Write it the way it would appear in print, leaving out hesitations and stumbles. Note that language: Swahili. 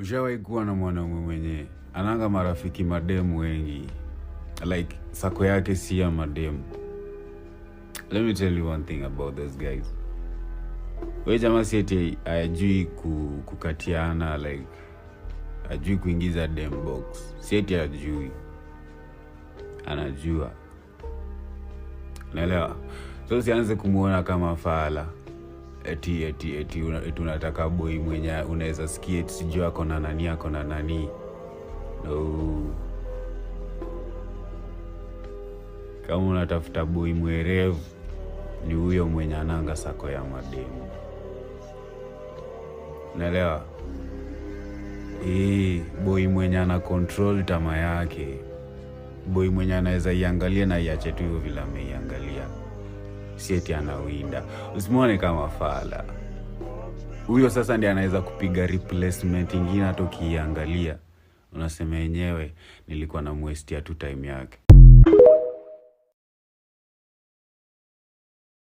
Ushawahi kuwa na mwanaume mwenye ananga marafiki mademu wengi, like sako yake si ya mademu. Let me tell you one thing about those guys. Wewe jamaa si eti hajui kukatiana, like hajui kuingiza dem box. Si eti hajui, anajua. Unaelewa? So sianze kumuona kama fala. Eti unataka boy mwenye unaweza sikia eti sijui ako na nani. No. Kama unatafuta boy mwerevu, ni huyo mwenye ananga sako ya mademu. Unaelewa? Boy mwenye ana control tamaa yake. Boy mwenye anaweza iangalia na iache tu hivyo vile ameiangalia. Si eti anawinda. Usimuone kama fala. Huyo sasa ndiye anaweza kupiga replacement ingine hata ukiangalia. Unasema yenyewe nilikuwa na mwestia tu time yake.